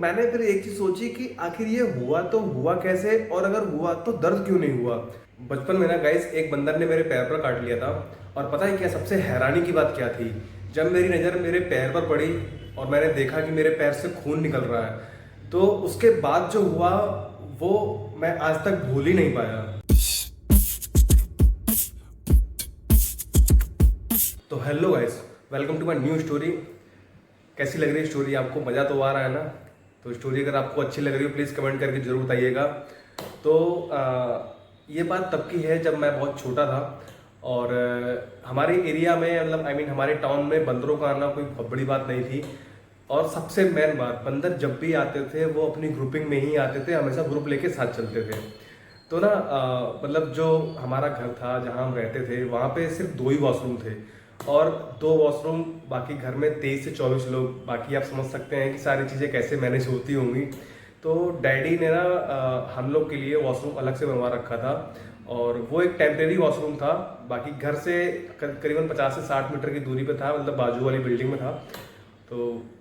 मैंने फिर एक चीज सोची कि आखिर ये हुआ तो हुआ कैसे, और अगर हुआ तो दर्द क्यों नहीं हुआ। बचपन में ना गाइस एक बंदर ने मेरे पैर पर काट लिया था। और पता है क्या सबसे हैरानी की बात क्या थी, जब मेरी नज़र मेरे पैर पर पड़ी और मैंने देखा कि मेरे पैर से खून निकल रहा है, तो उसके बाद जो हुआ वो मैं आज तक भूल ही नहीं पाया। तो hello guys, welcome to my new story. कैसी लग रही है स्टोरी आपको? मज़ा तो आ रहा है ना? तो स्टोरी अगर आपको अच्छी लग रही हो प्लीज़ कमेंट करके ज़रूर बताइएगा। तो ये बात तब की है जब मैं बहुत छोटा था और हमारे एरिया में मतलब हमारे टाउन में बंदरों का आना कोई बहुत बड़ी बात नहीं थी। और सबसे मेन बात, बंदर जब भी आते थे वो अपनी ग्रुपिंग में ही आते थे, हमेशा ग्रुप लेके साथ चलते थे। तो ना मतलब जो हमारा घर था जहाँ हम रहते थे वहाँ पे सिर्फ दो ही वॉशरूम थे, और दो वॉशरूम, बाकी घर में 23 से 24 लोग। बाकी आप समझ सकते हैं कि सारी चीज़ें कैसे मैनेज होती होंगी। तो डैडी ने ना हम लोग के लिए वॉशरूम अलग से बनवा रखा था, और वो एक टेम्परेरी वॉशरूम था। बाकी घर से करीबन 50 से 60 मीटर की दूरी पे था, मतलब बाजू वाली बिल्डिंग में था। तो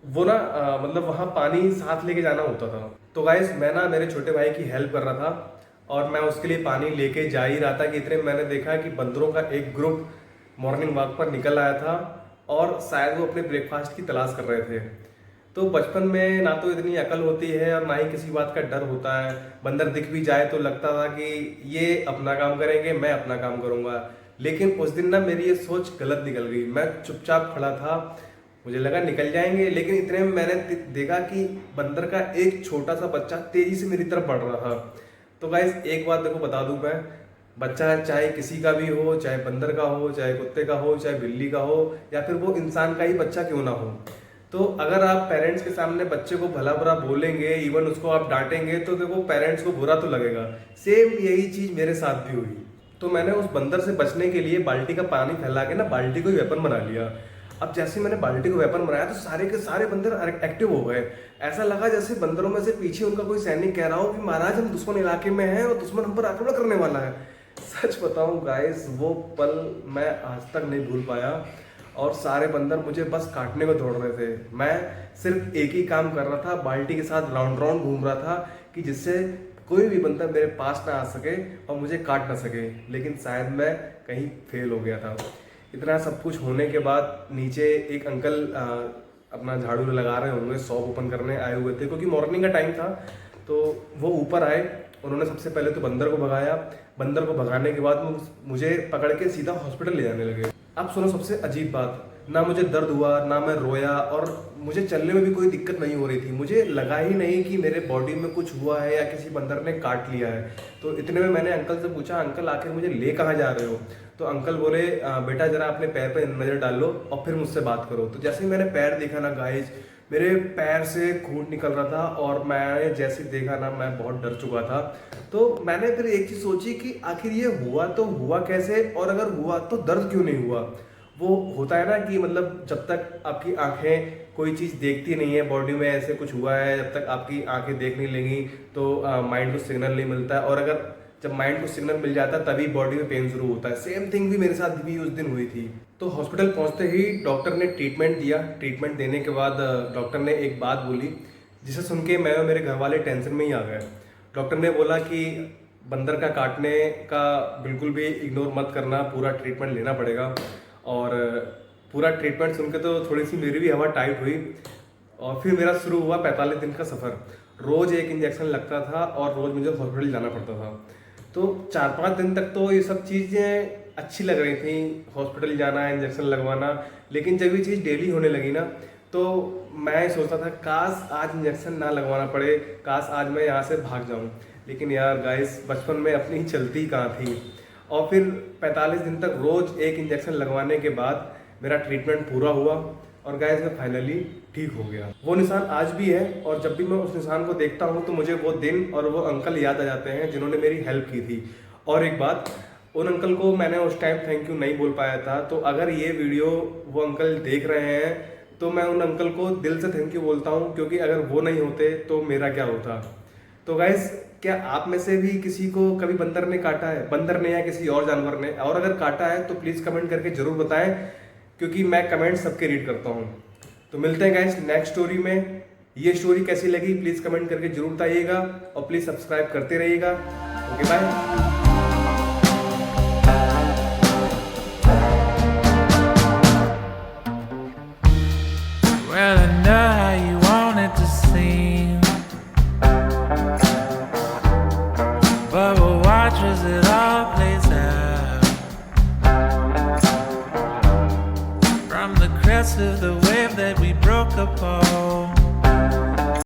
वो ना मतलब वहाँ पानी साथ लेके जाना होता था। तो गाइस मैं ना मेरे छोटे भाई की हेल्प कर रहा था और मैं उसके लिए पानी लेके जा ही रहा था कि इतने में मैंने देखा कि बंदरों का एक ग्रुप मॉर्निंग वॉक पर निकल आया था, और शायद वो अपने ब्रेकफास्ट की तलाश कर रहे थे। तो बचपन में ना तो इतनी अकल होती है और ना ही किसी बात का डर होता है। बंदर दिख भी जाए तो लगता था कि ये अपना काम करेंगे, मैं अपना काम करूंगा। लेकिन उस दिन ना मेरी ये सोच गलत निकल गई। मैं चुपचाप खड़ा था, मुझे लगा निकल जाएंगे, लेकिन इतने में मैंने देखा कि बंदर का एक छोटा सा बच्चा तेजी से मेरी तरफ बढ़ रहा था। तो गाइस एक बात देखो बता दूं मैं, बच्चा चाहे किसी का भी हो, चाहे बंदर का हो, चाहे कुत्ते का हो, चाहे बिल्ली का हो, या फिर वो इंसान का ही बच्चा क्यों ना हो, तो अगर आप पेरेंट्स के सामने बच्चे को भला बुरा बोलेंगे, इवन उसको आप डांटेंगे, तो देखो पेरेंट्स को बुरा तो लगेगा। सेम यही चीज मेरे साथ भी हुई। तो मैंने उस बंदर से बचने के लिए बाल्टी का पानी फैला के ना बाल्टी को ही वेपन बना लिया। अब जैसे ही मैंने बाल्टी को वेपन बनाया तो सारे के सारे बंदर एक्टिव हो गए। ऐसा लगा जैसे बंदरों में से पीछे उनका कोई सैनिक कह रहा हो कि महाराज हम दुश्मन इलाके में हैं और दुश्मन हम पर आक्रमण करने वाला है। सच बताऊं गाइस, वो पल मैं आज तक नहीं भूल पाया। और सारे बंदर मुझे बस काटने को दौड़ रहे थे। मैं सिर्फ एक ही काम कर रहा था, बाल्टी के साथ राउंड राउंड घूम रहा था कि जिससे कोई भी बंदर मेरे पास ना आ सके और मुझे काट ना सके। लेकिन शायद मैं कहीं फेल हो गया था। इतना सब कुछ होने के बाद नीचे एक अंकल अपना झाड़ू लगा रहे होंगे, शॉप ओपन करने आए हुए थे क्योंकि मॉर्निंग का टाइम था। तो वो ऊपर आए, उन्होंने सबसे पहले तो बंदर को भगाया। बंदर को भगाने के बाद वो मुझे पकड़ के सीधा हॉस्पिटल ले जाने लगे। अब सुनो सबसे अजीब बात, ना मुझे दर्द हुआ ना मैं रोया, और मुझे चलने में भी कोई दिक्कत नहीं हो रही थी। मुझे लगा ही नहीं कि मेरे बॉडी में कुछ हुआ है या किसी बंदर ने काट लिया है। तो इतने में मैंने अंकल से पूछा, अंकल आखिर मुझे ले कहाँ जा रहे हो? तो अंकल बोले, बेटा जरा अपने पैर पे नज़र डाल लो और फिर मुझसे बात करो। तो जैसे ही मैंने पैर देखा ना गाइज, मेरे पैर से खून निकल रहा था, और मैंने जैसे देखा ना मैं बहुत डर चुका था। तो मैंने फिर एक चीज़ सोची कि आखिर ये हुआ तो हुआ कैसे, और अगर हुआ तो दर्द क्यों नहीं हुआ। वो होता है ना कि मतलब जब तक आपकी आंखें कोई चीज़ देखती नहीं है, बॉडी में ऐसे कुछ हुआ है, जब तक आपकी आंखें देख नहीं लेंगी तो माइंड को सिग्नल नहीं मिलता है, और अगर जब माइंड को सिग्नल मिल जाता है तभी बॉडी में पेन शुरू होता है। सेम थिंग भी मेरे साथ भी उस दिन हुई थी। तो हॉस्पिटल पहुंचते ही डॉक्टर ने ट्रीटमेंट दिया। ट्रीटमेंट देने के बाद डॉक्टर ने एक बात बोली जिसे सुन के मैं और मेरे घर वाले टेंशन में ही आ गए। डॉक्टर ने बोला कि बंदर का काटने का बिल्कुल भी इग्नोर मत करना, पूरा ट्रीटमेंट लेना पड़ेगा। और पूरा ट्रीटमेंट सुन के तो थोड़ी सी मेरी भी हवा टाइट हुई, और फिर मेरा शुरू हुआ 45 दिन का सफ़र। रोज़ एक इंजेक्शन लगता था और रोज़ मुझे हॉस्पिटल जाना पड़ता था। तो 4-5 दिन तक तो ये सब चीज़ें अच्छी लग रही थी, हॉस्पिटल जाना, इंजेक्शन लगवाना। लेकिन जब ये चीज़ डेली होने लगी ना, तो मैं सोचता था काश आज इंजेक्शन ना लगवाना पड़े, काश आज मैं यहाँ से भाग जाऊँ। लेकिन यार गाइस, बचपन में अपनी चलती कहाँ थी। और फिर 45 दिन तक रोज़ एक इंजेक्शन लगवाने के बाद मेरा ट्रीटमेंट पूरा हुआ, और गाइस मैं फाइनली ठीक हो गया। वो निशान आज भी है, और जब भी मैं उस निशान को देखता हूँ तो मुझे वो दिन और वो अंकल याद आ जाते हैं जिन्होंने मेरी हेल्प की थी। और एक बात, उन अंकल को मैंने उस टाइम थैंक यू नहीं बोल पाया था। तो अगर ये वीडियो वो अंकल देख रहे हैं तो मैं उन अंकल को दिल से थैंक यू बोलता हूँ, क्योंकि अगर वो नहीं होते तो मेरा क्या होता। तो गाइस, क्या आप में से भी किसी को कभी बंदर ने काटा है? बंदर ने या किसी और जानवर ने? और अगर काटा है तो प्लीज़ कमेंट करके ज़रूर बताएं, क्योंकि मैं कमेंट सबके रीड करता हूँ। तो मिलते हैं गाइस नेक्स्ट स्टोरी में। ये स्टोरी कैसी लगी प्लीज़ कमेंट करके जरूर बताइएगा और प्लीज़ सब्सक्राइब करते रहिएगा। Okay bye. Well, I know how you want it to seem, but we'll watch as it all plays out. From the crest of the wave that we broke apart,